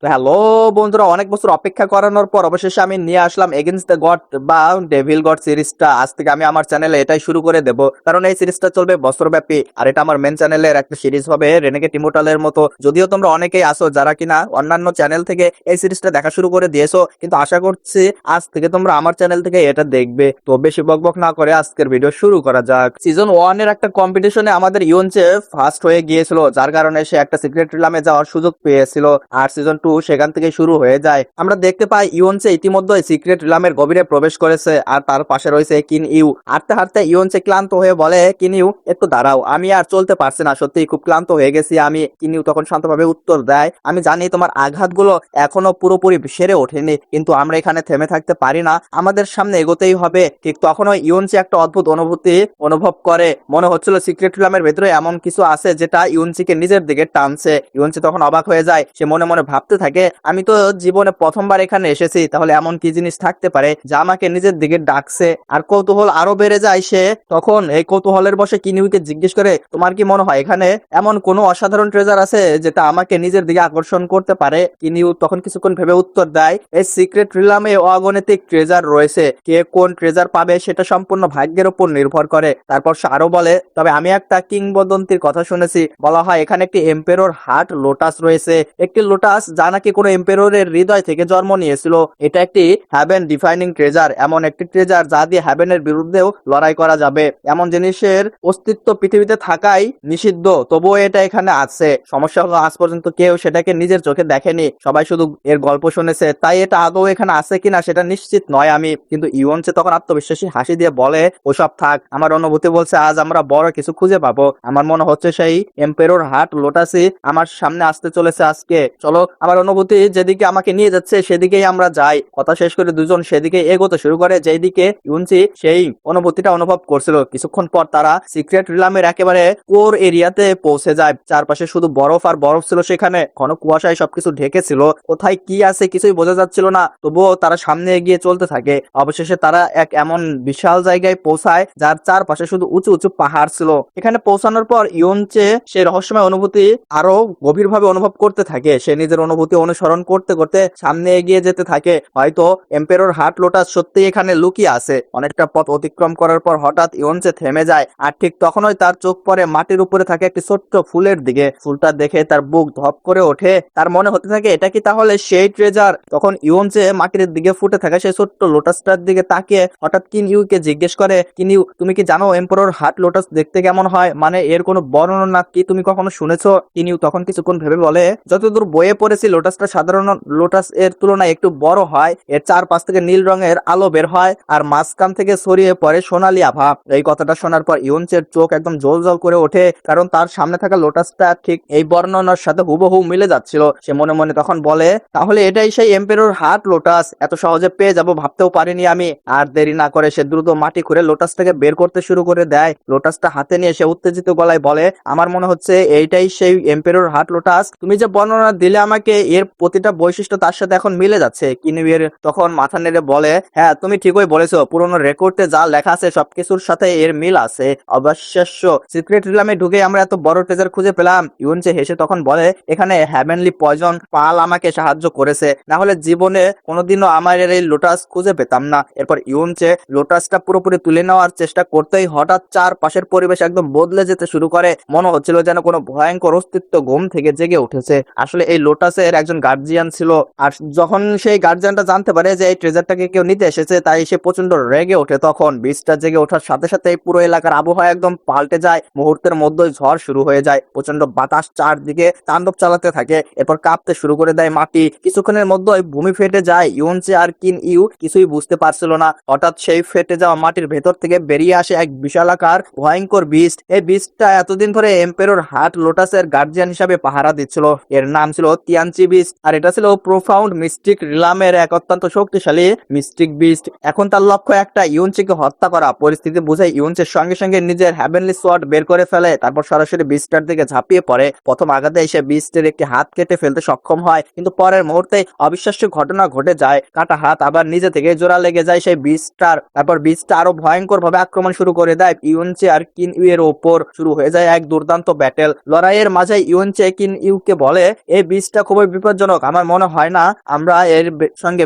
তো হ্যালো বন্ধুরা, অনেক বছর অপেক্ষা করানোর পর অবশেষে আমি নিয়ে আসলাম এগেইনস্ট দ্য গড বা ডেভিল গড সিরিজটা। আজ থেকে আমি আমার চ্যানেলে এটাই শুরু করে দেব, কারণ এই সিরিজটা চলবে বছরব্যাপী। আর এটা আমার মেন চ্যানেলের একটা সিরিজ হবে রেনেগেড ইমোর্টালের মতো। যদিও তোমরা অনেকেই আসো যারা কিনা অন্যান্য চ্যানেল থেকে এই সিরিজটা দেখা শুরু করে দিয়েছো, কিন্তু আশা করছি আজ থেকে তোমরা আমার চ্যানেল থেকে এটা দেখবে। তো বেশি বকবক না করে আজকের ভিডিও শুরু করা যাক। সিজন 1 এর একটা কম্পিটিশনে আমাদের ইউনচে ফার্স্ট হয়ে গিয়েছিল, যার কারণে সে একটা সিক্রেট রিলামে যাওয়ার সুযোগ পেয়েছিল। আর সিজন 2 সেখান থেকে শুরু হয়ে যায়। আমরা দেখতে পাই ইউনচে ইতিমধ্যে সিক্রেট রিলামের গভীরে প্রবেশ করেছে, আর তার পাশে রয়েছে কিন ইউ। হাঁটতে হাঁটতে ইউনচে ক্লান্ত হয়ে বলে, কিন ইউ একটু দাঁড়াও, আমি আর চলতে পারছি না, সত্যি খুব ক্লান্ত হয়ে গেছি আমি। কিন ইউ তখন শান্তভাবে উত্তর দেয়, আমি জানি তোমার আঘাতগুলো এখনো পুরোপুরি সেরে ওঠেনি, কিন্তু আমরা এখানে থেমে থাকতে পারি না, আমাদের সামনে এগোতেই হবে। ঠিক তখন ওই ইউনচি একটা অদ্ভুত অনুভূতি অনুভব করে। মনে হচ্ছিল সিক্রেট রিলামের ভেতরে এমন কিছু আছে যেটা ইউনচিকে নিজের দিকে টানছে। ইউনচি তখন অবাক হয়ে যায়। সে মনে মনে ভাবতে থাকে, আমি তো জীবনে প্রথমবার এখানে এসেছি, তাহলে এমন কি জিনিস থাকতে পারে যা আমাকে নিজের দিকে ডাকছে। আর কৌতূহল আরো বেড়ে যায়। সে তখন এই কৌতূহলের বসে কিনিউকে জিজ্ঞেস করে, তোমার কি মনে হয় এখানে এমন কোনো অসাধারণ ট্রেজার আছে যেটা আমাকে নিজের দিকে আকর্ষণ করতে পারে? কিনিউ তখন কিছুক্ষণ ভেবে উত্তর দেয়, এই সিক্রেট রিলামে অগণিত ট্রেজার রয়েছে, কে কোন ট্রেজার পাবে সেটা সম্পূর্ণ ভাগ্যের উপর নির্ভর করে। তারপর সে আরো বলে, তবে আমি একটা কিংবদন্তির কথা শুনেছি, বলা হয় এখানে একটি এম্পেরর হার্ট লোটাস রয়েছে, একটি লোটাস যা নাকি কোনো এম্পেররের হৃদয় থেকে জন্ম নিয়েছিল। এটা একটি হ্যাভেন ডিফাইনিং ট্রেজার, এমন একটি ট্রেজার যা দিয়ে হ্যাভেনের বিরুদ্ধেও লড়াই করা যাবে। এমন জিনিসের অস্তিত্ব পৃথিবীতে থাকাই নিষিদ্ধ, তবুও এটা এখানে আছে। সমস্যা হলো আজ পর্যন্ত কেউ সেটাকে নিজের চোখে দেখেনি, সবাই শুধু এর গল্প শুনেছে, তাই এটা আদৌ এখানে আছে কিনা সেটা নিশ্চিত নয় আমি। কিন্তু ইউনচে তখন আত্মবিশ্বাসী হাসি দিয়ে বলে, ওসব থাক, আমার অনুভূতি বলছে আজ আমরা বড় কিছু খুঁজে পাবো। আমার মনে হচ্ছে সেই এম্পেরর হার্ট লোটাসই আমার সামনে আসতে চলেছে আজকে। চলো, আমার অনুভূতি যেদিকে আমাকে নিয়ে যাচ্ছে সেদিকেই আমরা যাই। কথা শেষ করে দুজন সেদিকে এগোতে শুরু করে যেদিকে ইউনচি সেই অনুভূতিটা অনুভব করছিল। কিছুক্ষণ পর তারা সিক্রেট রিলামের একেবারে কোর এরিয়াতে পৌঁছে যায়। চারপাশে শুধু বরফ আর বরফ ছিল, সেখানে ঘন কুয়াশায় সবকিছু ঢেকেছিল। কোথায় কি আছে কিছুই বোঝা যাচ্ছিল না, তবুও তারা সামনে এগিয়ে চলতে থাকে। অবশেষে তারা এক এমন বিশাল জায়গায় পৌঁছায় যার চারপাশে শুধু উঁচু উঁচু পাহাড় ছিল। এখানে পৌঁছানোর পর ইউনচে সে রহস্যময় অনুভূতি আরো গভীরভাবে অনুভব করতে থাকে। সে নিজের অনুভূতি অনুসরণ করতে করতে সামনে এগিয়ে যেতে থাকে। হয়তো এম্পেরর হার্ট লোটাস সত্যি এখানে লুকিয়ে আছে। অনেকটা পথ অতিক্রম করার পর হঠাৎ ইউনচে থেমে যায়, আর ঠিক তখনই তার চোখ পড়ে মাটির উপরে থাকে একটি ছোট্ট ফুলের দিকে। ফুলটা দেখে তার বুক ধপ করে ওঠে। তার মনে হতে থাকে, এটা কি তাহলে সেই ট্রেজার? তখন ইউনচে মাটির দিকে ফুটে থাকা সেই ছোট্ট লোটাসটার দিকে তাকিয়ে হঠাৎ কিন ইউকে জিজ্ঞেস করে, কিন ইউ তুমি কি জানো এম্পেরর হার্ট লোটাস দেখতে কেমন হয়? মানে এর কোনো বর্ণনা কি তুমি কখনো শুনেছো? কিন ইউ তখন কিছুক্ষণ ভেবে বলে, যতদূর বইয়ে পড়েছি লোটাসটা সাধারণ লোটাস এর তুলনায় একটু বড় হয়, এর চারপাশ থেকে নীল রঙের আলো বের হয় আর মাঝখান থেকে ছড়িয়ে পড়ে সোনালি আভা। এই কথাটা শোনার পর ইউনচের চোখ একদম জ্বলজ্বল করে ওঠে, কারণ তার সামনে থাকা লোটাসটা ঠিক এই বর্ণনার সাথে হুবহু মিলে যাচ্ছিল। সে মনে মনে তখন বলে, তাহলে এটাই সেই এম্পেরর হার্ট লোটাস, এত সহজে পেয়ে যাব ভাবতেও পারিনি আমি। আর দেরি না করে সে দ্রুত মাটি খুঁড়ে লোটাসটাকে বের করতে শুরু করে দেয়। লোটাসটা হাতে নিয়ে সে উত্তেজিত গলায় বলে, আমার মনে হচ্ছে এইটাই সেই এম্পেরর হার্ট লোটাস, তুমি যে বর্ণনা দিলে আমাকে এর প্রতিটা বৈশিষ্ট্য তার সাথে এখন মিলে যাচ্ছে। কিনুয়ের তখন মাথা নেড়ে বলে, হ্যাঁ তুমি ঠিকই বলেছো, পুরোনো রেকর্ডে যা লেখা আছে সবকিছুর সাথে এর মিল আছে। অবিশ্বাস্য, সিক্রেট রিলামে ঢুকে আমরা এত বড় ট্রেজার খুঁজে পেলাম। ইউনচে হেসে তখন বলে, এখানে হ্যাভেনলি পয়জন পাল আমাকে সাহায্য করেছে, না হলে জীবনে কোনোদিনও আমার এই লোটাস খুঁজে পেতাম না। এরপর ইউনচে লোটাসটা পুরোপুরি তুলে নেওয়ার চেষ্টা করতেই হঠাৎ চারপাশের পরিবেশ একদম বদলে যেতে শুরু করে। মনে হচ্ছিল যেন কোনো ভয়ঙ্কর অস্তিত্ব ঘুম থেকে জেগে উঠেছে। আসলে এই লোটাসের একজন গার্জিয়ান ছিল, আর যখন সেই গার্জিয়ানটা জানতে পারে যে এই ট্রেজারটাকে কেউ নিতে এসেছে, তাই সে প্রচন্ড রেগে ওঠে। তখন বীজটা জেগে ওঠার সাথে সাথে পুরো এলাকার আবহাওয়া একদম পাল্টে যায়। মুহূর্তের মধ্যেই ঝড় শুরু হয়ে যায়, প্রচন্ড বাতাস চারদিকে তাণ্ডব চালাতে থাকে। এরপর কাঁপতে শুরু করে দেয় মাটি। কিছুক্ষণের মধ্যেই ভূমি ফেটে যায়। ইউনচে আর কিন ইউ কিছুই বুঝতে পারছিল না। হঠাৎ সেই ফেটে যাওয়া মাটির ভেতর থেকে বেরিয়ে আসে এক বিশালাকার ভয়ঙ্কর বিস্ট। এই বিস্টটা এতদিন ধরে এম্পেরর হার্ট লোটাসের গার্জিয়ান হিসাবে পাহারা দিচ্ছিল। এর নাম ছিল তিয়ানচি বিস্ট, আর এটা ছিল প্রোফাউন্ড মিস্টিক রিলামের এক অত্যন্ত শক্তিশালী মিস্টিক বিস্ট। এখন তার লক্ষ্য একটা, ইউনচিকে হত্যা করা। পরিস্থিতি বুঝে ইউনচের সঙ্গে সঙ্গে নিজের হ্যাভেনলি সোয়ার্ড বের করে ফেলে, তারপর সরাসরি বিস্টটার দিকে ঝাঁপিয়ে পড়ে। প্রথম আঘাতে এসে বিস্টের একটি হাত কেটে ফেলতে সক্ষম হয়, কিন্তু পরের মুহূর্তে অবিশ্বাস্য ঘটনা ঘটে যায়। কাটা হাত আবার নিজে থেকে জোড়া লেগে যায় সেই বিস্টটার। তারপর বিস্টটা আরো ভয়ঙ্কর ভাবে আক্রমণ শুরু করে দেয় ইউনচে আর কিন ইউ এর ওপর। শুরু হয়ে যায় এক দুর্দান্ত ব্যাটেল। লড়াইয়ের মাঝে ইউনচে কিন ইউকে বলে, এই বিস্টটা খুবই বিপজ্জনক, আমার মনে হয় না আমরা এর সঙ্গে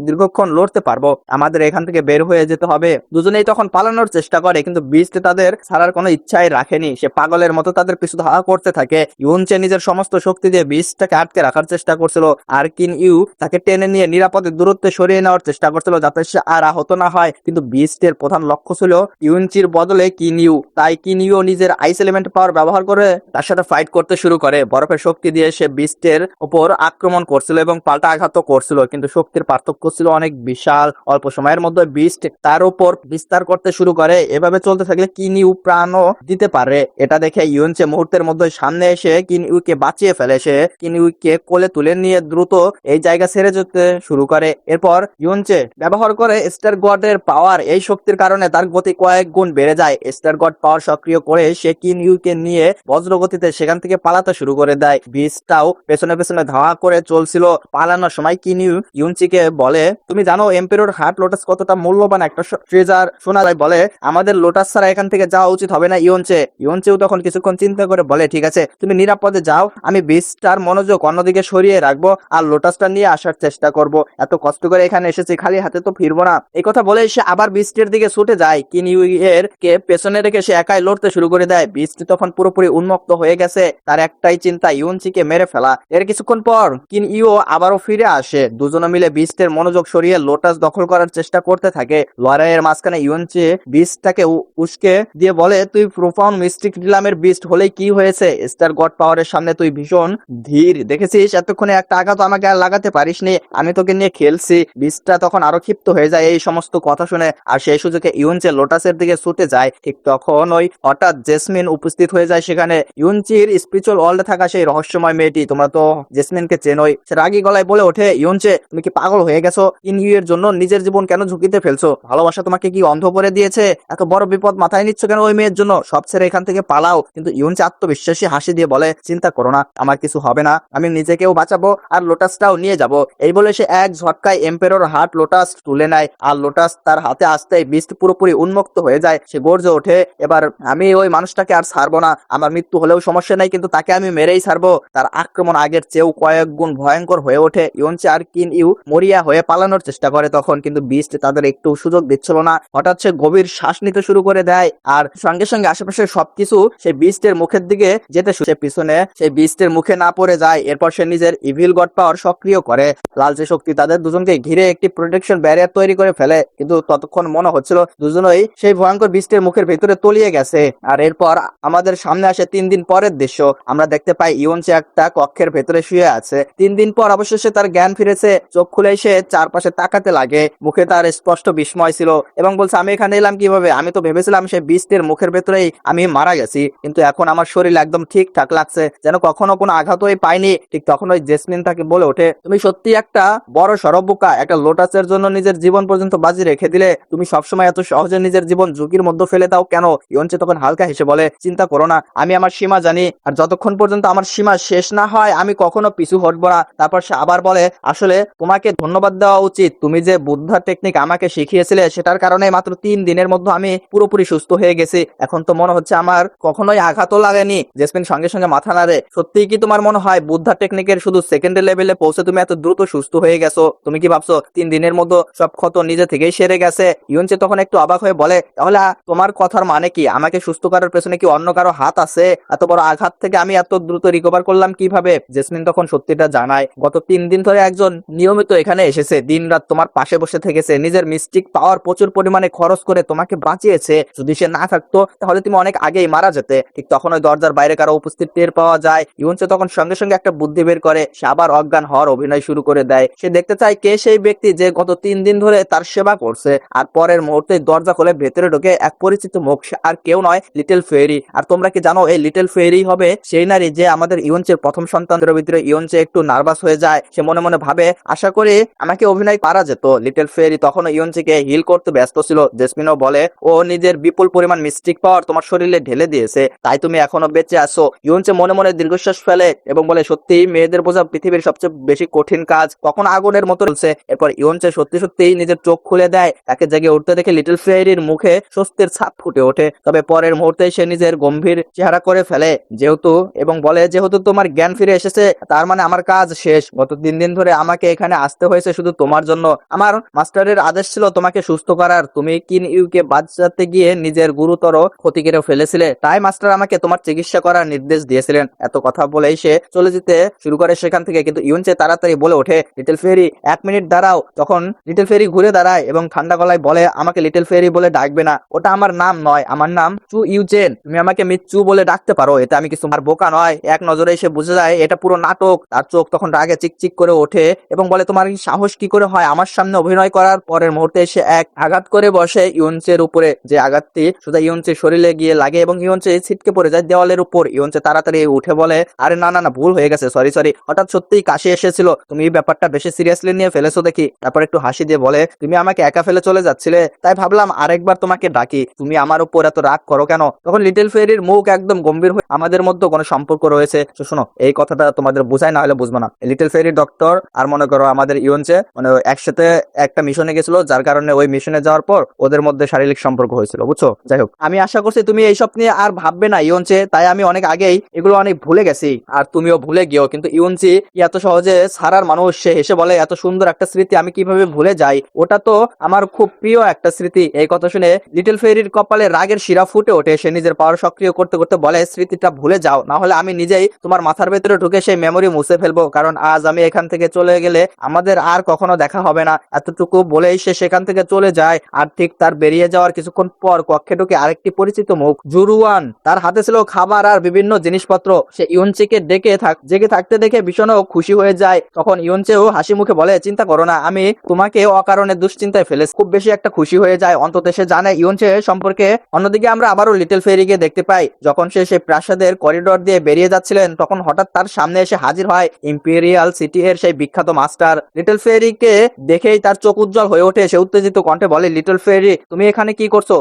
দীর্ঘক্ষণ লড়তে পারবো, আমাদের এখান থেকে বের হয়ে যেতে হবে। দুজনেই তখন পালানোর চেষ্টা করে, কিন্তু বিস্ট তাদের ছাড়ার কোনো ইচ্ছাই রাখেনি, সে পাগলের মতো তাদের পিছু ধাওয়া করতে থাকে। ইউনচে নিজের সমস্ত শক্তি দিয়ে বিস্টটাকে আটকে রাখার চেষ্টা করছিল, আর কিন ইউ তাকে টেনে নিয়ে নিরাপদে দূরত্বে সরিয়ে নেওয়ার চেষ্টা করছিল যাতে সে আর আহত না হয়। কিন্তু বিস্টের প্রধান লক্ষ্য ছিল ইউনচির বদলে কিন ইউ, তাই কিন ইউ নিজের আইস এলিমেন্ট পাওয়ার ব্যবহার করে তার সাথে ফাইট করতে শুরু করে। বরফের শক্তি দিয়ে সে বিস্টের উপর আক্রমণ করছিল এবং পাল্টা আঘাত করছিল, কিন্তু শক্তির পার্থক্য ছিল অনেক বিশাল। অল্প সময়ের মধ্যে বিস্ট তার উপর বিস্তার করতে শুরু করে। এভাবে চলতে থাকলে কিন ইউ প্রাণও দিতে পারে। এটা দেখে ইউনচে মুহূর্তের মধ্যে সামনে এসে কিন ইউকে বাঁচিয়ে ফেলে। সে কিন ইউকে কোলে তুলে নিয়ে দ্রুত এই জায়গা ছেড়ে যেতে শুরু করে। এরপর ইউনচে ব্যবহার করে স্টার গডের পাওয়ার, এই শক্তির কারণে তার গতি কয়েক গুণ বেড়ে যায়। স্টার গড পাওয়ার সক্রিয় করে সে কিন ইউকে নিয়ে বজ্র গতিতে সেখান থেকে পালাতে শুরু করে দেয়। বিস্টটাও পেছনে পেছনে ধাওয়া করে চলছিল। পালানোর সময় কিন ইউ ইউনচিকে বলে, তুমি জানো এম্পেরর হার্ট লোটাস কতটা মূল্যবান একটা ট্রেজার? শোনা যায় বলে আমাদের লোটাস ছাড়া এখান থেকে যাওয়া উচিত হবে না ইউনচে। ইউনচেও তখন কিছুক্ষণ চিন্তা করে বলে, ঠিক আছে তুমি নিরাপদে যাও, আমি বিস্টটার মনোযোগ অন্যদিকে সরিয়ে রাখবো আর লোটাসটা নিয়ে আসার চেষ্টা করব। এত কষ্ট করে এখানে এসেছি, খালি হাতে তো ফিরবো না। এই কথা বলে সে আবার বিস্টের দিকে ছুটে যায়। কিন ইউ এর কে পেছনে রেখে সে একাই লড়তে শুরু করে দেয়। বিস্ট তখন পুরোপুরি উন্মুক্ত হয়ে গেছে, তার একটাই চিন্তা ইউনচিকে মেরে ফেলা। এর কিছুক্ষণ পর কিন ইউ আবারও ফিরে আসে। দুজনে মিলে বিস্টের মনোযোগ সরিয়ে লোটাস দখল করার চেষ্টা করতে থাকে। লড়াইয়ের মাঝখানে ইউনচি বিস্টটাকে উস্কে দিয়ে বলে, তুই প্রোফাউন্ড মিস্টিক রিলামের বিস্ট হলেই কি হয়েছে? স্টার গড পাওয়ারের সামনে তুই ভীষণ ধীর, দেখেছিস এতক্ষণে একটা আঘাত আমাকে আর লাগাতে পারিসনি, আমি তোকে নিয়ে খেলছি। বিস্টটা তখন আরো ক্ষিপ্ত হয়ে যায় এই সমস্ত কথা শুনে, আর সেই সুযোগে ইউনচে লোটাসের দিকে ছুটে যায়। ঠিক তখন ওই হঠাৎ জেসমিন উপস্থিত হয়ে যায় সেখানে। ইউনচির স্পিরিচুয়াল ওয়ার্ল্ডে থাকা সেই রহস্যময় মেয়েটি, তোমরা তো জেসমিনকে চেনোই। সে রাগী গলায় বলে ওঠে, ইউনচে তুমি কি পাগল হয়ে গেছো? কিন ইউ এর জন্য নিজের জীবন কেন ঝুঁকিতে ফেলছো? ভালোবাসা তোমাকে কি অন্ধ করে দিয়েছে? এত বড় বিপদ মাথায় নিচ্ছ কেন ওই মেয়ের জন্য? সব ছেড়ে এখান থেকে পালাও। কিন্তু ইউনচে আত্মবিশ্বাসী হাসি দিয়ে বলে, চিন্তা করো না, আমার কিছু হবে না, আমি নিজেকেও বাঁচাবো আর লোটাসটাও নিয়ে যাব। এই বলে সে এক ঝটকায় এম্পেরর হার্ট লোটাস তুলে নেয়, আর লোটাস তার হাতে আসতেই বিস্ট পুরোপুরি উন্মুক্ত হয়ে যায়। সে গর্জে ওঠে, এবার আমি ওই মানুষটাকে আর ছাড়বো না, আমার মৃত্যু হলেও সমস্যা নাই, কিন্তু তাকে আমি মেরেই ছাড়বো। তার আক্রমণ আগের চেয়েও কয়েক গুণ ভয়ঙ্কর হয়ে ওঠে। ইউনচে আর কিন ইউ মরিয়া হয়ে পালানোর চেষ্টা করে তখন, কিন্তু বিস্ট তাদের একটু সুযোগ দিচ্ছিল না। হঠাৎ সে গভীর শ্বাস নিতে শুরু করে দেয়, আর সঙ্গে সঙ্গে আশেপাশের সবকিছু সেই বিস্টের মুখের দিকে যেতে সে পিছনে সেই বিস্টের মুখে না পড়ে যায়। এরপর সে নিজের ইভিল গড পাওয়ার সক্রিয় করে। লালচে শক্তি তাদের দুজনকে ঘিরে একটি প্রোটেকশন ব্যারিয়ার তৈরি করে ফেলে, কিন্তু ততক্ষণ মনে হচ্ছিল দুজনেই সেই ভয়ঙ্কর বিস্টের মুখের ভেতরে তলিয়ে গেছে। আর এরপর আমাদের সামনে আসে 3 দিন পরের দৃশ্য। আমরা দেখতে পাই ইউনচে একটা কক্ষের ভেতরে শুয়ে আছে। 3 দিন পর অবশেষে তার জ্ঞান ফিরেছে। চোখ খুলে সে চারপাশে তাকাতে লাগে, মুখে তার স্পষ্ট বিস্ময় ছিল এবং বলছে, আমি এখানে এলাম কিভাবে? আমি তো ভেবেছিলাম সেই বিস্টের মুখের ভেতরেই আমি মারা গেছি, কিন্তু এখন আমার শরীর একদম ঠিকঠাক লাগছে, যেন কখনো কোনো আঘাতই পাইনি। ঠিক তখন ওই জেসমিন তাকে বলে ওঠে, তুমি সত্যি একটা বড় সরবোকা, একটা লোটাসের জন্য নিজের জীবন পর্যন্ত বাজি রেখে দিলে। তুমি সবসময় এত সহজে নিজের জীবন ঝুঁকির মধ্যে ফেলে দাও কেন? ইউনচে তখন হালকা হেসে বলে, চিন্তা করো না, আমি আমার সীমা জানি, আর যতক্ষণ পর্যন্ত আমার সীমা শেষ না হয় আমি কখনো পিছু হটবো না। তারপর সে আবার বলে, আসলে তোমাকে ধন্যবাদ দেওয়া উচিত, তুমি যে বুদ্ধা টেকনিক আমাকে শিখিয়েছিলে সেটার কারণে মাত্র 3 দিনের মধ্যে আমি পুরোপুরি সুস্থ হয়ে গেছি। এখন তো মনে হচ্ছে আমার কখনোই আঘাতও লাগেনি। জেসমিন সঙ্গে সঙ্গে মাথা নাড়ে, সত্যিই কি তোমার মনে হয় বুদ্ধা টেকনিকের শুধু সেকেন্ডের লেভেলে পৌঁছে তুমি এত দ্রুত সুস্থ হয়ে গেছো? তুমি কি ভাবছো 3 দিনের মধ্যে সব ক্ষত নিজে থেকেই সেরে গেছে? ইউনচে তখন একটু অবাক হয়ে বলে, তাহলে তোমার কথার মানে কি? আমাকে সুস্থ করার পেছনে কি অন্য কারো হাত আছে? এত বড় আঘাত থেকে আমি এত দ্রুত রিকভার করলাম কিভাবে? জেসমিন তখন সত্যিটা জানায়, গত 3 দিন ধরে একজন নিয়মিত এখানে এসেছে, দিন রাত তোমার পাশে বসে থেকেছে, নিজের মিস্টিক পাওয়ার প্রচুর পরিমাণে খরচ করে তোমাকে বাঁচিয়েছে। যদি সে না থাকতো তাহলে তুমি অনেক আগেই মারা যেতে। ঠিক তখন ওই দরজার বাইরে কারো উপস্থিত টের পাওয়া যায়। ইউনচে তখন সঙ্গে সঙ্গে একটা বুদ্ধি বের করে, সে আবার অজ্ঞান হওয়ার অভিনয় শুরু করে দেয়। সে দেখতে চায় কে সেই ব্যক্তি যে গত 3 দিন ধরে তার সেবা করছে, আর পরের মুহূর্তে দরজা খুলে ভেতরে ঢুকে এক পরিচিত মুখ, আর কেউ নয়, লিটল ফেরি। আর তোমরা কি জানো এই লিটল ফেরি হবে সেই নারী যে আমাদের ইউনচের প্রথম সন্তানের ভিতরে। ইউনচে একটু নার্ভাস হয়ে যায়, সে মনে মনে ভাবে, আশা করি আমাকে অভিনয় পারা যেত। লিটল ফেরি তখন ইউনচেকে হিল করতে ব্যস্ত ছিল। জেসমিনও বলে, ও নিজের বিপুল পরিমাণ মিস্টিক পাওয়ার তোমার শরীরে ঢেলে দিয়েছে, তাই তুমি এখনো বেঁচে আছো। ইউনচে মনে মনে দীর্ঘশ্বাস ফেলে এবং বলে, সত্যি মেয়েদের বোঝা পৃথিবীর সবচেয়ে বেশি কঠিন কাজ, কখন আগুনের মতো চলছে। এরপর ইউনচে সত্যি সত্যি নিজের চোখ খুলে দেয়। তাকে জেগে উঠতে দেখে লিটল ফেরির মুখে স্বস্তির ছাপ ফুটে ওঠে, তবে পরের মুহূর্তে সে নিজের গম্ভীর চেহারা করে ফেলে যেহেতু এবং বলে, যেহেতু তোমার জ্ঞান ফিরে এসেছে তার মানে আমার কাজ শেষ। গত 3 দিন ধরে আমাকে এখানে আসতে হয়েছে শুধু তোমার জন্য। আমার মাস্টারের আদেশ ছিল তোমাকে সুস্থ করার, তুমি কিন ইউকে বাঁচাতে গিয়ে নিজের গুরুতর ক্ষতি করে ফেলেছিলে, তাই মাস্টার আমাকে তোমার চিকিৎসা করার নির্দেশ দিয়েছিলেন। এত কথা বলেই সে চলে যেতে শুরু করে সেখান থেকে, কিন্তু ইউনচে তাড়াতাড়ি বলে ওঠে, লিটল ফেরি 1 মিনিট দাঁড়াও। তখন লিটল ফেরি ঘুরে দাঁড়ায় এবং ঠান্ডা গলায় বলে, আমাকে লিটল ফেরি বলে ডাকবে না, ওটা আমার নাম নয়, আমার নাম চু ইউচেন, তুমি আমাকে মিচ্চু বলে ডাকতে পারো, এতে আমি কিছু আর বোকা নয়। এক নজরে সে বুঝে যায় এটা পুরো নাটক। তার চোখ তখন রাগে চিকচিক করে ওঠে এবং বলে, তোমার সাহস কি করে হয় আমার সামনে অভিনয় করার? পরের মুহূর্তে সে এক আঘাত করে বসে ইউনচের উপরে, যে আঘাতটি সোজা ইউনচের শরীরে গিয়ে লাগে এবং ইউনচে ছিটকে পড়ে যায় দেওয়ালের উপর। ইউনচে তাড়াতাড়ি উঠে বলে, আরে না না না, ভুল হয়ে গেছে, সরি সরি, হঠাৎ সত্যিই কাশি এসেছিল, তুমি এই ব্যাপারটা বেশি সিরিয়াসলি নিয়ে ফেলেছো দেখি। তারপর একটু হাসি দিয়ে বলে, তুমি আমাকে একা ফেলে চলে যাচ্ছিলে, তাই ভাবলাম আরেকবার তোমাকে ডাকি, তুমি আমার উপর এত রাগ করো কেন? তখন লিটল ফেরির মুখ একদম গম্ভীর হয়ে, আমাদের মধ্যে কোনো সম্পর্ক রয়েছে। তো শোনো, এই কথাটা তোমাদের বোঝায় না হলে বুঝবো না। লিটল ফেরির ডক্টর আর মনে করো আমাদের ইউনচে মানে একসাথে একটা মিশনে গেছিল, যার কারণে ওই মিশনে যাওয়ার পর ওদের মধ্যে শারীরিক সম্পর্ক হয়েছিল, বুঝছো? যাই হোক, আমি আশা করছি তুমি এইসব নিয়ে আর ভাববে না ইউনচে, তাই আমি অনেক আগেই এগুলো অনেক ভুলে গেছি, আর তুমিও ভুলে গিয়েও। কিন্তু ইউনচি এত সহজে সারার মানুষ, সে হেসে বলে, এত সুন্দর একটা স্মৃতি আমি কিভাবে ভুলে যাই, ওটা তো আমার খুব প্রিয় একটা স্মৃতি। এই কথা শুনে লিটল ফেরির কপালে রাগের শিরা ফুটে ওঠে। সে নিজের পাওয়ার সক্রিয় করতে করতে বলে, স্মৃতিটা ভুলে যাও, না হলে আমি নিজেই তোমার মাথার ভেতরে ঢুকে সেই মেমোরি মুছে ফেলবো, কারণ আজ আমি এখান থেকে চলে গেলে আমাদের আর কখনো দেখা হবে না। এতটুকু বলেই সে সেখান থেকে চলে যায়। আর ঠিক তার বেরিয়ে যাওয়ার কিছুক্ষণ পর কক্ষে ঢুকে আরেকটি পরিচিত মুখ, জুরুয়ান। তার হাতে ছিল খাবার আর বিভিন্ন জিনিসপত্র। সে ইউনচিকে জেগে থাকতে দেখে ভীষণ খুশি হয়ে যায়। তখন ইউনচেও হাসি মুখে বলে, চিন্তা করো না, আমি তোমাকে অকারণে দুশ্চিন্তায় ফেলেছি। খুব বেশি একটা খুশি হয়ে যায়, অন্তত সে জানে ইউনচে সম্পর্কে। অন্যদিকে আমরা আবারও লিটল ফেরিকে দেখতে পাই। যখন সে সেই প্রাসাদের করিডোর দিয়ে বেরিয়ে যাচ্ছিলেন, তখন হঠাৎ তার সামনে এসে হাজির হয় ইম্পেরিয়াল সিটি এর সেই বিখ্যাত মাস্টার। লিটল ফেরিকে দেখেই তার চোখ উজ্জ্বল হয়ে ওঠে। সে উত্তেজিত কণ্ঠে বলে, লিটল ফেরি, তুমি এখানে কি করছো?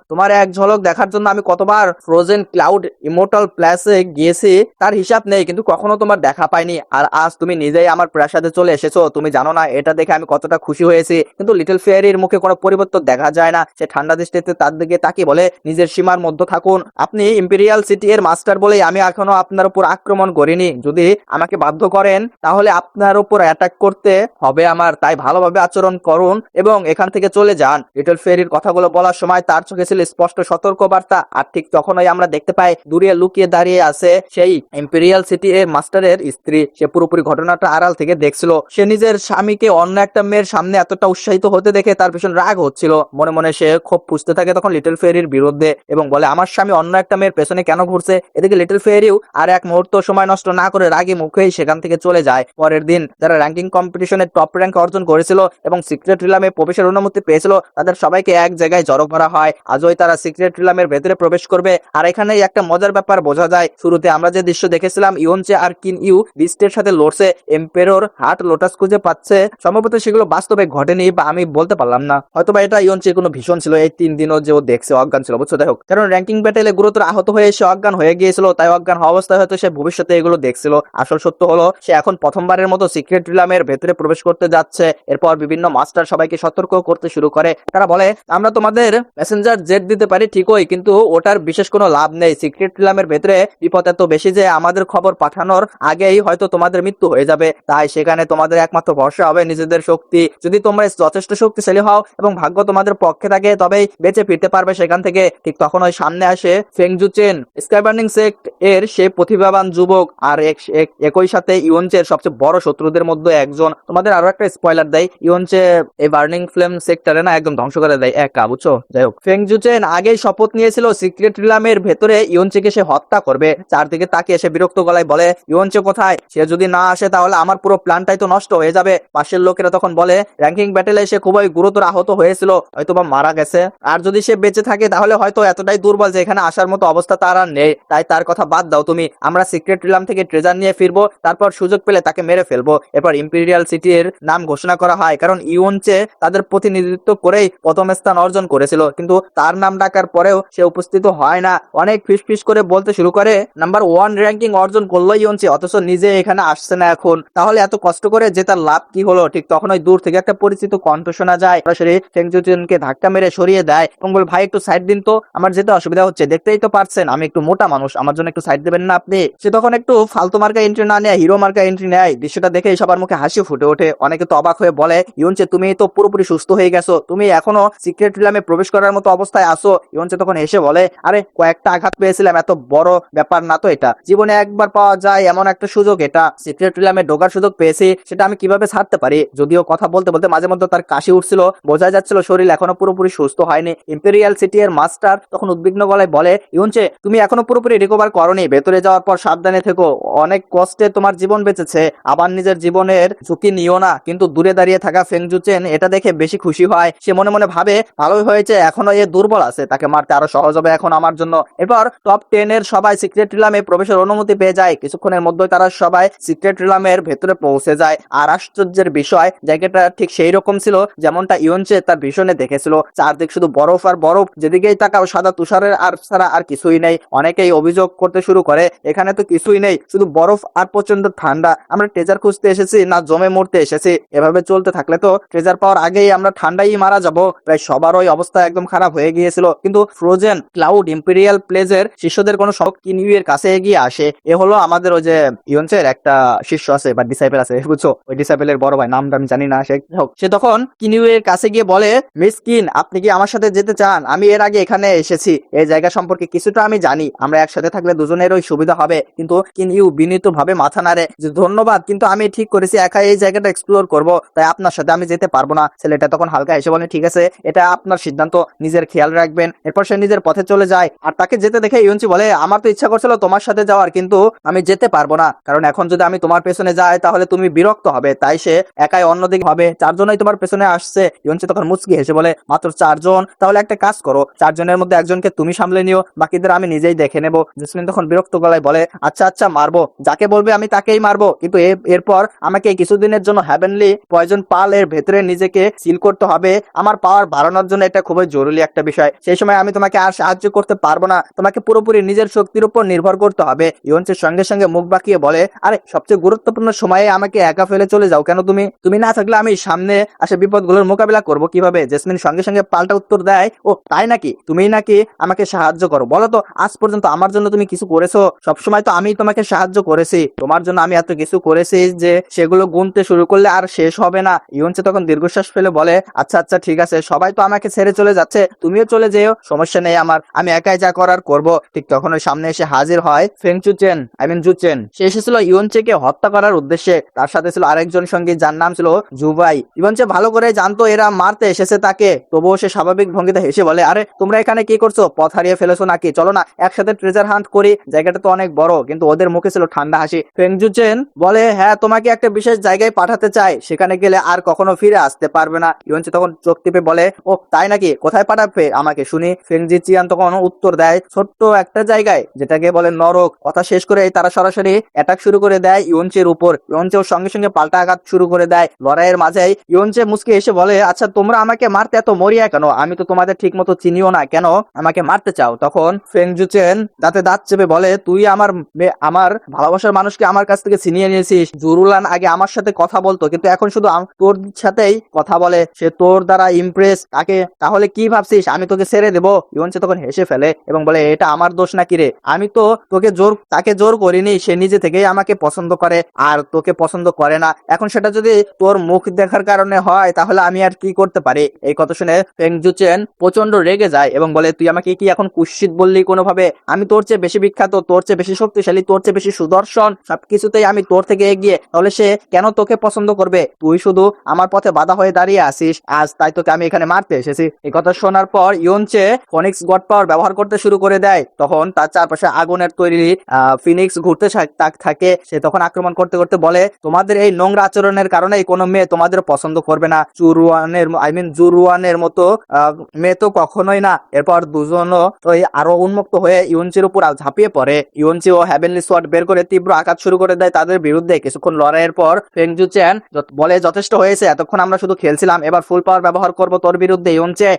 তোমার এক ঝলক দেখার জন্য আমি কতবার ফ্রোজেন ক্লাউড ইমোর্টাল প্লেসে গিয়েছি তার হিসাব নেই, কিন্তু কখনো তোমার দেখা পাইনি। আর আজ তুমি নিজেই আমার প্রাসাদে চলে এসেছো। তুমি জানো না এটা দেখে আমি কতটা খুশি হয়েছি। কিন্তু লিটল ফেরির মুখে কোনো পরিবর্তন দেখা যায় না। সে ঠান্ডা দৃষ্টিতে তার দিকে তাকিয়ে বলে, নিজের সীমার মধ্যে থাকুন। আপনি ইম্পেরিয়াল সিটি এর মাস্টার বলেই আমি এখনো আপনার উপর আক্রমণ করিনি। যদি আমাকে বাধ্য করেন তাহলে আপনার উপর অ্যাটাক করতে হবে আমার, তাই ভালোভাবে আচরণ করুন এবং এখান থেকে চলে যান। লিটল ফেরির কথাগুলো বলার সময় তার চোখে ছিল স্পষ্ট সতর্ক বার্তা। আর ঠিক তখনই আমরা দেখতে পাই দূরে লুকিয়ে দাঁড়িয়ে আছে সেই ইম্পেরিয়াল সিটি এর মাস্টারের স্ত্রী। সে পুরোপুরি ঘটনাটা আড়াল থেকে দেখছিল। সে নিজের স্বামীকে অন্য একটা মেয়ের সামনে এতটা উৎসাহিত হতে দেখে তার ভীষণ রাগ হচ্ছিল। মনে মনে সে ক্ষোভ পুষতে থাকে তখন লিটল ফেরির বিরুদ্ধে এবং বলে, আমার স্বামী অন্য একটা মেয়ের পেছনে কেন ঘুরছে? এদিকে লিটল ফেরিও আর এক মুহূর্ত সময় নষ্ট না করে রাগী মুখেই সেখান থেকে চলে যায়। পরের দিন যারা র্যাঙ্কিং কম্পিটিশনে টপ র্যাঙ্ক অর্জন করেছিল এবং সিক্রেট রিলামে প্রবেশের অনুমতি পেয়েছিল, তাদের সবাইকে এক জায়গায় জড়ো করা হয়। আজই তারা সিক্রেট রিলামের ভেতরে প্রবেশ করবে। আর এখানে একটা মজার ব্যাপার বোঝা যায়। শুরুতে আমরা যে দৃশ্য দেখেছিলাম, ইউনচে আর কিন ইউ বিস্টের সাথে লড়ছে, এম্পেরর হার্ট লোটাস খুঁজে পাচ্ছে, সম্ভবত সেগুলো বাস্তবে ঘটেনি, বা আমি বলতে পারলাম না, হয়তোবা এটা ইউনচে কোনো ভীষণ ছিল। এই 3 দিনও যে ও দেখছে অজ্ঞান ছিল, বুঝছো? যাই হোক, কারণ র্যাঙ্কিং ব্যাটেলে গুরুতর আহত হয়ে সে অজ্ঞান হয়ে গিয়েছিল, তাই অজ্ঞান হওয়া অবস্থায় হয়তো সে ভবিষ্যতে এগুলো দেখছিল। আসল সত্য হলো সে এখন প্রথমবারের মতো সিক্রেট রিলামের ভেতরে প্রবেশ করতে যাচ্ছে। এরপর বিভিন্ন মাস্টার সবাইকে সতর্ক করতে শুরু করে। তারা বলে, আমরা তোমাদের প্যাসেঞ্জার জেট দিতে পারি ঠিকই, কিন্তু ওটার বিশেষ কোনো লাভ নেই। সিক্রেট রিলামের ভেতরে বিপদ এত বেশি যে আমাদের খবর পাঠানোর আগেই হয়তো তোমাদের মৃত্যু হয়ে যাবে। তাই সেখানে তোমাদের একমাত্র ভরসা হবে নিজেদের শক্তি। যদি তোমরা যথেষ্ট শক্তিশালী হও এবং ভাগ্য তোমাদের পক্ষে থাকে, তবেই বেঁচে ফিরতে পারবে সেখান থেকে। ঠিক তখন ওই সামনে আসে ফেংজু চেন, স্কাইবার্নিং সেক্ট এর সেই প্রতিভাবান যুবক, আর একই সাথে ইউনচের সবচেয়ে বড় শত্রুদের মধ্যে একজন। তোমাদের আরো একটা স্পয়লার দেয়, ইউনচে এই বার্নিং ফ্লেম সেক্টরে না একদম ধ্বংস করে দেয় একা, বুঝছো? যাই হোক, ফেংজু চেন আগেই শপথ নিয়েছিল সিক্রেট রিলামের ভেতরে ইউনচেকে সে হত্যা করবে। চারদিকে তাকিয়ে সে বিরক্ত গলায় বলে, ইউনচে কোথায়? সে যদি না আসে তাহলে আমার পুরো প্ল্যানটাই তো নষ্ট হয়ে যাবে। পাশের লোকেরা তখন বলে, র্যাঙ্কিং ব্যাটেলে সে খুবই গুরুতর আহত হয়েছিল, হয়তোবা মারা গেছে। আর যদি সে বেঁচে থাকে তাহলে হয়তো এতটাই দুর্বল যে এখানে আসার মতো অবস্থা তার আর নেই। তাই তার কথা বাদ দাও তুমি। আমরা সিক্রেট রিলাম থেকে ট্রেজার নিয়ে ফিরবো, তারপর সুযোগ পেলে তাকে মেরে ফেলবো। এরপর ইম্পেরিয়াল সিটির নাম ঘোষণা করা হয়, কারণ ইউনচে তাদের প্রতিনিধিত্ব করেই প্রথম স্থান অর্জন করেছিল। কিন্তু তার নাম ডাকার পরেও সে উপস্থিত হয় না। অনেক ফিসফিস করে বলতে শুরু করে, নাম্বার 1 র্যাঙ্কিং অর্জন করলো ইউনচে, অথচ নিজে এখানে আসছে না এখন, তাহলে এত কষ্ট করে যে তার লাভ কি হলো? ঠিক তখন ওই দূর থেকে একটা পরিচিত কণ্ঠ শোনা যায়। সরাসরি ফেংজুচেনকে ধাক্কা মেরে সরিয়ে দেয় এবং বলে, ভাই একটু সাইড দিন তো, আমার যেতে অসুবিধা হচ্ছে, দেখতেই তো পারছেন আমি একটু মোটা মানুষ, আমার জন্য একটু সাইড দেবেন না আপনি? সে তখন একটু ফালতু মার্কা এন্ট্রি না নিয়ে হিরো মার্কা এন্ট্রি নেয়, দৃশ্যটা দেখে সবার মুখে হাসি ফুটে ওঠে। অনেকে তো অবাক হয়ে বলে, ইউনচে তুমি তো পুরোপুরি সুস্থ হয়ে গেছো, তুমি এখনো সিক্রেট রিলামে প্রবেশ করার মতো অবস্থায় আসো। ইউনচে তখন হেসে বলে, আরে কয়েকটা আঘাত পেয়েছিলাম, এত বড় ব্যাপার না তো এটা, জীবনে একবার পাওয়া যায় এমন একটা সুযোগ, এটা সিক্রেট রিলামে ঢোকার সুযোগ পেয়েছি, সেটা আমি কিভাবে ছাড়তে পারি। যদিও কথা বলতে বলতে মাঝে মধ্যে তার কাশি উঠছিল, বোঝা যাচ্ছিল শরীর এখনো পুরোপুরি সুস্থ হয়নি। ইম্পেরিয়াল সিটি এর মাস্টার তখন উদ্বিগ্ন গলায় বলে, ইউনচে তুমি এখনো পুরোপুরি রিকভার করনি, ভেতরে যাওয়ার পর সাবধানে থেকো, অনেক কষ্টে তোমার জীবন বেঁচেছে, আবার নিজের জীবনের ঝুঁকি নিও না। কিন্তু দূরে দাঁড়িয়ে থাকা ফেংজুচেন এটা দেখে বেশি খুশি হয়। সে মনে মনে ভাবে, ভালোই হয়েছে, এখনো এ দুর্বল আছে, তাকে মারতে আরো সহজ হবে এখন আমার জন্য। এরপর টপ 10 এর সবাই সিক্রেট রিলামে প্রবেশের অনুমতি পেয়ে যায়। কিছুক্ষণের মধ্যে তারা সবাই সিক্রেট রিলামের ভেতরে পৌঁছে যায়। আর আশ্চর্যের বিষয়, জায়গাটা ঠিক সেই রকম ছিল যেমনটা ইয়নচে তার ভিশনে দেখেছিল। চারদিক শুধু বরফ আর বরফ, যেদিকেই তাকাও সাদা তুষারের আর ছাড়া আর কিছুই নেই। অনেকেই অভিযোগ করতে শুরু করে, এখানে তো কিছুই নেই, শুধু বরফ আর প্রচন্ড ঠান্ডা, আমরা ট্রেজার খুঁজতে এসেছি না জমে মরতে এসেছি। এভাবে চলতে থাকলে তো ট্রেজার পাওয়ার আগেই আমরা ঠান্ডাই মারা যাব। প্রায় সবার ওই অবস্থা একদম খারাপ হয়ে গিয়েছিল। কিন্তু ফ্রোজেন ক্লাউড ইম্পেরিয়াল প্লেজের শিষ্যদের কোনো সব কিনিউয়ের কাছে এগিয়ে আসে। এ হলো আমাদের ওই যে ইয়নচের একটা শিষ্য আছে বা ডিসাইপেল আছে, বুঝছো, ওই ডিসাইপেলের বড় ভাই, নামটা আমি জানি না। সে তখন কিনিউয়ের কাছে গিয়ে বলে, মিস কিন আপনি কি আমার সাথে যেতে চান? আমি এর আগে এখানে এসেছি, এই জায়গা সম্পর্কে কিছুটা আমি জানি, আমরা একসাথে থাকলে দুজনেরই সুবিধা হবে। কিন্তু কিনিউ বিনীত ভাবে মাথা নাড়ে যে ধন্যবাদ, কিন্তু আমি ঠিক করেছি একা এই জায়গাটা এক্সপ্লোর করব, তাই আপনার সাথে আমি যেতে পারবো না। ছেলেটা তখন হালকা হেসে বলে, ঠিক আছে, এটা আপনার সিদ্ধান্ত, নিজের খেয়াল রাখবেন। এরপর সে নিজের পথে চলে যায়। আর তাকে যেতে দেখে ইউনচি বলে, আমার তো ইচ্ছা করছিল তোমার সাথে যাওয়ার, কিন্তু আমি যেতে পারবো না, কারণ এখন যদি আমি তোমার পেছনে যাই তাহলে তুমি বিরক্ত হবে, তাই সে একাই অন্যদিকে হবে, চারজনই তোমার পেছনে আসছে। ইউনচি তখন মুচকি হেসে বলে, মাত্র চারজন? তাহলে একটা কাজ করো, চারজনের মধ্যে একজনকে তুমি সামলে নিও, বাকিদের আমি নিজেই দেখে নেবো। জেসমিন তখন বিরক্ত গলায় বলে, আচ্ছা আচ্ছা মারবো, যাকে বলবে আমি তাকেই মারবো, কিন্তু এরপর আমাকে কিছুদিনের জন্য হ্যাভেনলি পয়জন পাল এর ভেতরে নিজেকে সিল করতে হবে, আমার পাওয়ার বাড়ানোর জন্য এটা খুবই জরুরি একটা বিষয়। সেই সময় আমি তোমাকে আর সাহায্য করতে পারবো না, তোমাকে পুরোপুরি নিজের শক্তির উপর নির্ভর করতে হবে। ইয়নচের সঙ্গে সঙ্গে মুখ বাঁকিয়ে বলে, আরে সবচেয়ে গুরুত্বপূর্ণ সময়ে আমাকে একা ফেলে চলে যাও কেন তুমি? তুমি না থাকলে আমি সামনে আসে বিপদগুলোর মোকাবিলা করব কিভাবে? জেসমিন সঙ্গে সঙ্গে পাল্টা উত্তর দেয়, ও তাই নাকি, তুমি নাকি আমাকে সাহায্য করো? বলো তো আজ পর্যন্ত আমার জন্য তুমি কিছু করেছো? সবসময় তো আমি তোমাকে সাহায্য করেছি, তোমার জন্য আমি এত কিছু করেছি যে সেগুলো গুনতে শুরু করলে আর শেষ হবে না। ইয়নচে তখন দীর্ঘশ্বাস ফেলে বলে, আচ্ছা আচ্ছা ঠিক আছে, সবাই তো আমাকে ছেড়ে চলে যাচ্ছে, তুমিও চলে যেও, সমস্যা নেই আমার, আমি একাই যা করার করব। ঠিক তখন ওই সামনে এসে হাজির হয় ফেংচুচেন, জুচেন। সে এসেছিল ইয়নচেকে হত্যা করার উদ্দেশ্যে। তার সাথে ছিল আরেকজন সঙ্গী যার নাম ছিল জুবাই। ইয়নচে ভালো করে জানতো এরা মারতে এসেছে তাকে, তবুও সে স্বাভাবিক ভঙ্গিতে হেসে বলে, আরে তোমরা এখানে কি করছো? পথ হারিয়ে ফেলেছো নাকি? চলো না একসাথে ট্রেজার হান্ট করি, জায়গাটা তো অনেক বড়। কিন্তু ওদের মুখে ছিল ঠান্ডা হাসি। ফেংজুচেন বলে, হ্যাঁ তোমাকে একটা বিশেষ জায়গায় পাঠাতে চাই, সেখানে গেলে আর কখনো ফিরে আসতে পারবে না। ইয়নচে তখন চোখ টিপে বলে, ও তাই নাকি, কোথায় পাঠাবে আমাকে শুনি? ফেংজিচিয়ান তখন উত্তর দেয়, ছোট্ট একটা জায়গায়, যেটাকে বলে নরক। কথা শেষ করে তারা সরাসরি অ্যাটাক শুরু করে দেয় ইয়নচের উপর। ইয়নচেও সঙ্গে সঙ্গে পাল্টা আঘাত শুরু করে দেয়। লড়াইয়ের মাঝেই ইয়নচে মুসকে এসে বলে, আচ্ছা তোমরা আমাকে মারতে এত মরিয়া কেন? আমি তো তোমাদের ঠিক মতো চিনিও না, কেন আমাকে মারতে চাও? তখন ফেংজুচেন দাঁতে দাঁত চেপে বলে, তুই আমার ভালোবাসার মানুষকে আমার কাছ থেকে ছিনিয়ে নিয়েছিস। জুরুলান আগে আমার সাথে কথা বলতো, কিন্তু এখন শুধু তোর সাথেই কথা বলে, সে তোর দ্বারা ইমপ্রেস। তাহলে কি ভাবছিস আমি তোকে ছেড়ে দেবো? ইয়নচে তখন হেসে ফেলে এবং বলে, এটা আমার দোষ নাকি রে? আমি তো তাকে জোর করিনি, সে নিজে থেকেই আমাকে পছন্দ করে আর তোকে পছন্দ করে না। এখন সেটা যদি তোর মুখ দেখার কারণে হয় তাহলে আমি আর কি করতে পারি? এই কথা শুনে ফেংজুচেন প্রচন্ড রেগে যায় এবং বলে, তুই আমাকে কি এখন কুৎসিত বললি কোনোভাবে? আমি তোর চেয়ে বেশি বিখ্যাত, তোর চেয়ে বেশি শক্তিশালী, তোর চেয়ে বেশি সুদর্শন, সবকিছুতেই আমি তোর থেকে এগিয়ে, তাহলে সে কেন তোকে পছন্দ করবে? তুই শুধু আমার পথে বাধা হয়ে দাঁড়িয়ে আসিস আজ, তাই তোকে আমি এখানে মারতে এসেছি। এই কথা শোনার পর ইয়নচে ফিনিক্স গড পাওয়ার ব্যবহার করতে শুরু করে দেয়। তখন তার চারপাশে আগুনের তৈরি ফিনিক্স ঘুরতে থাকে। সে তখন আক্রমণ করতে করতে বলে, তোমাদের এই নোংরা আচরণের কারণে কোনো মেয়ে তোমাদের পছন্দ করবে না, জুরুয়ানের মতো মেয়ে তো কখনোই না। এরপর দুজনও আরো উন্মুক্ত হয়ে ইয়নচির উপর ঝাঁপিয়ে পড়ে। ইয়নচি ও হ্যাভেনলি সোয়ার্ড বের করে তীব্র আঘাত শুরু করে দেয় তাদের বিরুদ্ধে। কিছুক্ষণ লড়াইয়ের পর ফেংজুচেন বলে, যথেষ্ট হয়েছে, এতক্ষণ আমরা শুধু খেলছিলাম, এবার ফুল পাওয়ার ব্যবহার করব তোর বিরুদ্ধে। ইয়নচে,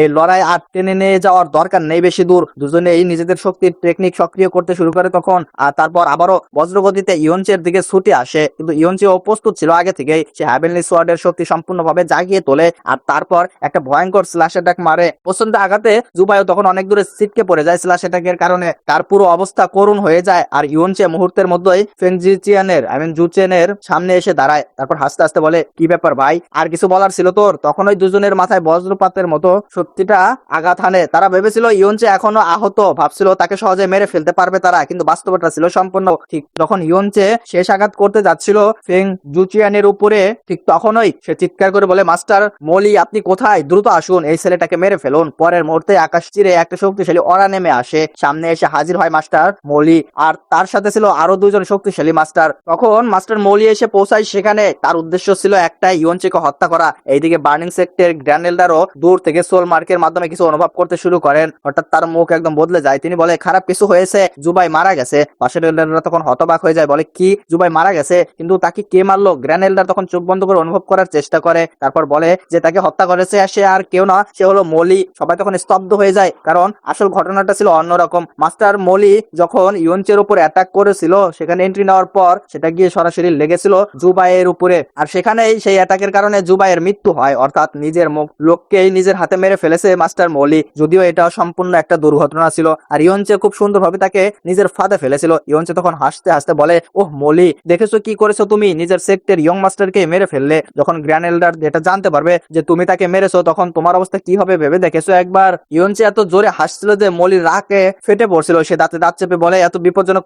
এই লড়াই আর টেনে নিয়ে যাওয়ার দরকার নেই বেশি দূর। দুজনেই নিজেদের শক্তির টেকনিক সক্রিয় করতে শুরু করে তখন। আর তারপর আবারও বজ্রগতিতে ইয়নচের দিকে ছুটে আসে, কিন্তু ইয়নচেও প্রস্তুত ছিল আগে থেকেই। সে হ্যাভেনলি সোয়ার্ডের শক্তি সম্পূর্ণভাবে জাগিয়ে তোলে আর তারপর একটা ভয়ঙ্কর স্ল্যাশ অ্যাটাক মারে। প্রচন্ড আঘাতে জুবাইও তখন অনেক দূরে ছিটকে পড়ে যায় স্ল্যাশ অ্যাটাকের কারণে। তার পুরো অবস্থা করুণ হয়ে যায় আর ইয়নচে মুহূর্তের মুহূর্তের মধ্যেই ফেং জিচিয়ানের জুচেনের সামনে এসে দাঁড়ায়। তারপর হাসতে হাসতে বলে, কি ব্যাপার ভাই, আর কিছু বলার ছিল তোর? তখন ওই দুজনের মাথায় বজ্রপাতের মতো সত্যিটা আঘাত হানে। তারা ভেবেছিল ইয়নচে এখনো আহত, ভাবছিল তাকে সহজে মেরে ফেলতে পারবে তারা, কিন্তু বাস্তবতা ছিল সম্পূর্ণ ঠিক। যখন ইয়নচে শেষ আঘাত করতে যাচ্ছিল ফেং জুচিয়ানের উপরে, ঠিক তখনই সে চিৎকার করে বলে, মাস্টার মলি আপনি কোথায়, দ্রুত আসুন, এই ছেলেটাকে মেরে ফেলুন। পরের মুহূর্তে আকাশ চিরে একটা শক্তিশালী অরা নেমে আসে, সামনে এসে হাজির হয় মাস্টার মলি, আর তার সাথে ছিল আরো দুজন শক্তিশালী মাস্টার। তখন মাস্টার মলি এসে পৌঁছায় সেখানে। তার উদ্দেশ্য ছিল একটাই, ইয়নচেকে হত্যা করা। এইদিকে বার্নিং সেক্টর গ্র্যানেলদারও দূর থেকে সোল মার্কের মাধ্যমে কিছু অনুভব করতে শুরু করেন। হঠাৎ তার মুখ একদম বদলে যায়, তিনি বলে, খারাপ কিছু হয়েছে, জুবাই মারা গেছে। পাশের এল্ডাররা তখন হতবাক হয়ে যায়, বলে কি, জুবাই মারা গেছে? কিন্তু তাকে কে মারলো? গ্র্যানেলদার তখন চোখ বন্ধ করে অনুভব করার চেষ্টা করে, তারপর বলে যে তাকে হত্যা করেছে সে আর কেউ না, সে হলো মলি। সবাই তখন স্তব্ধ হয়ে যায়, কারণ আসল ঘটনাটা ছিল অন্যরকম। মাস্টার মলি যখন ইয়নচের উপর অ্যাটাক করেছিল, সেখানে এন্ট্রি নেওয়ার পর সেটা গিয়ে সরাসরি লেগেছিল জুবাইয়ের উপরে, আর সেখানেই সেই অ্যাটাকের কারণে জুবাইয়ের মৃত্যু হয়। অর্থাৎ নিজের লোককেই নিজের হাতে মেরে ফেলেছে মাস্টার মলি, যদিও এটা সম্পূর্ণ একটা দুর্ঘটনা ছিল। আর ইয়নচে খুব সুন্দরভাবে তাকে নিজের ফাঁদে ফেলেছিল। ইয়নচে তখন হাসতে হাসতে বলে, ওহ মলি, দেখেছো কি করেছো তুমি, নিজের সেক্টর ইয়ং মাস্টারকে মেরে ফেললে। যখন গ্র্যানেলদার এটা জানতে পারবে যে তুমি তাকে মেরেছো, তখন তোমার অবস্থা কি হবে ভেবে দেখেছো একবার? ইয়নচে এত জোরে হাসছিল যে মলির রাগে ফেটে পড়ছিল। সে দাঁতে দাঁত চেপে বলে, এত বিপজ্জনক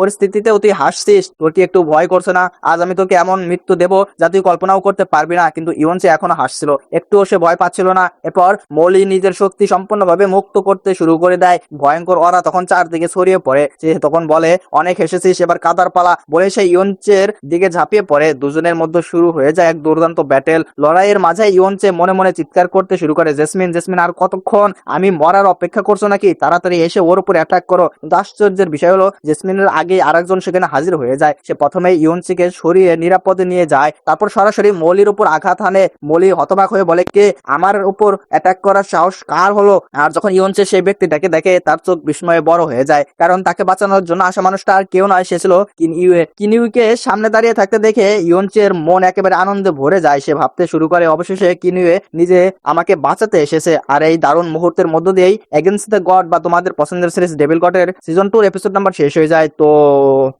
পরিস্থিতিতেও তুই হাসছিস, তোর কি একটু ভয় করছে না? আজ আমি তোকে এমন মৃত্যু দেবো যা তুই কল্পনাও করতে পারবি না। কিন্তু ইয়নচে এখনো হাসছিল, একটুও সে ভয় পাচ্ছিল না। এরপর মলি নিজের শক্তি সম্পূর্ণভাবে মুক্ত করতে শুরু করে দেয়। ভয়ঙ্কর অরা তখন চারদিকে ছড়িয়ে পড়ে। সে তখন বলে, অনেক হেসেছিস, এবার কাদার পালা, বলে সে ইয়নচের দিকে ঝাঁপিয়ে পড়ে। দুজনের মধ্যে শুরু হয়ে যায় এক দুর্দান্ত ব্যাটেল। লড়াইয়ের মাঝে ইয়নচে মনে মনে চিৎকার করতে শুরু করে, জেসমিন জেসমিন আর কতক্ষণ, আমি মরার অপেক্ষা করছো নাকি? তাড়াতাড়ি এসে ওর উপর অ্যাটাক করো। কিন্তু আশ্চর্যের বিষয় হলো জেসমিনের আগে আরেকজন সেখানে হাজির হয়ে যায়। সে প্রথমে ইয়নচিকে সরিয়ে নিরাপদে নিয়ে যায়, তারপর সরাসরি মলির উপর আঘাত হানে। মলি হতবাক হয়ে বলে, কে আমার উপর অ্যাটাক করার সাহস কার হলো? আর যখন ইয়নচে সেই ব্যক্তিটাকে দেখে, তার চোখ বিস্ময়ে বড় হয়ে যায়, কারণ তাকে বাঁচানোর জন্য আসা মানুষটা আর কেউ নয়, সে ছিল কিনইউয়ে। কিনইউকে সামনে দাঁড়িয়ে থাকতে দেখে ইয়নচের মন একেবারে আনন্দে ভরে যায়। সে ভাবতে শুরু করে, অবশেষে কিনইউয়ে নিজে আমাকে বাঁচাতে এসেছে। আর এই দারুণ মুহূর্তের মধ্য দিয়েই এগেইনস্ট দ্য গড বা তোমাদের পছন্দের সিরিজ ডেভিল গডের সিজন 2 এপিসোড নাম্বার শেষ হয়ে যায়। তো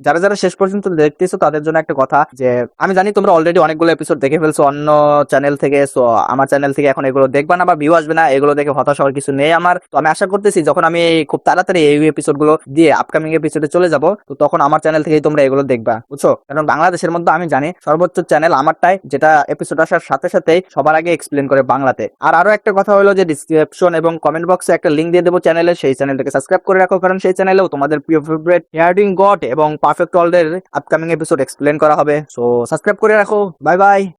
যারা যারা শেষ পর্যন্ত দেখতেছো তাদের জন্য একটা কথা, যে আমি জানি তোমরা অলরেডি অনেকগুলো এপিসোড দেখে ফেলছো অন্য চ্যানেল থেকে, সো আমার চ্যানেল থেকে এখন এগুলো দেখবা না বা ভিউ আসবে না, এগুলো দেখে হতাশ হওয়ার কিছু নেই আমার। তো আমি আশা করতেছি যখন আমি খুব তাড়াতাড়ি এই এপিসোড গুলো দিয়ে আপকামিং এপিসোডে চলে যাব, তো তখন আমার চ্যানেল থেকেই তোমরা এগুলো দেখবা, বুঝছো? কারণ বাংলাদেশের মধ্যে আমি জানি সর্বোচ্চ চ্যানেল আমারটাই, যেটা এপিসোড আসার সাথে সাথেই সবার আগে এক্সপ্লেন করে বাংলাতে। আর আরো একটা কথা হলো যে ডিসক্রিপশন এবং কমেন্ট বক্সে একটা লিংক দিয়ে দেবো চ্যানেলে, সেই চ্যানেলটাকে সাবস্ক্রাইব করে রাখো, কারণ সেই চ্যানেলেও তোমাদের প্রিয় ফেভারিট হিয়ারিং গড এবং পারফেক্ট ওয়ার্ল্ডের আপকামিং এপিসোড এক্সপ্লেন করা হবে। সো সাবস্ক্রাইব করে রাখো। Bye bye.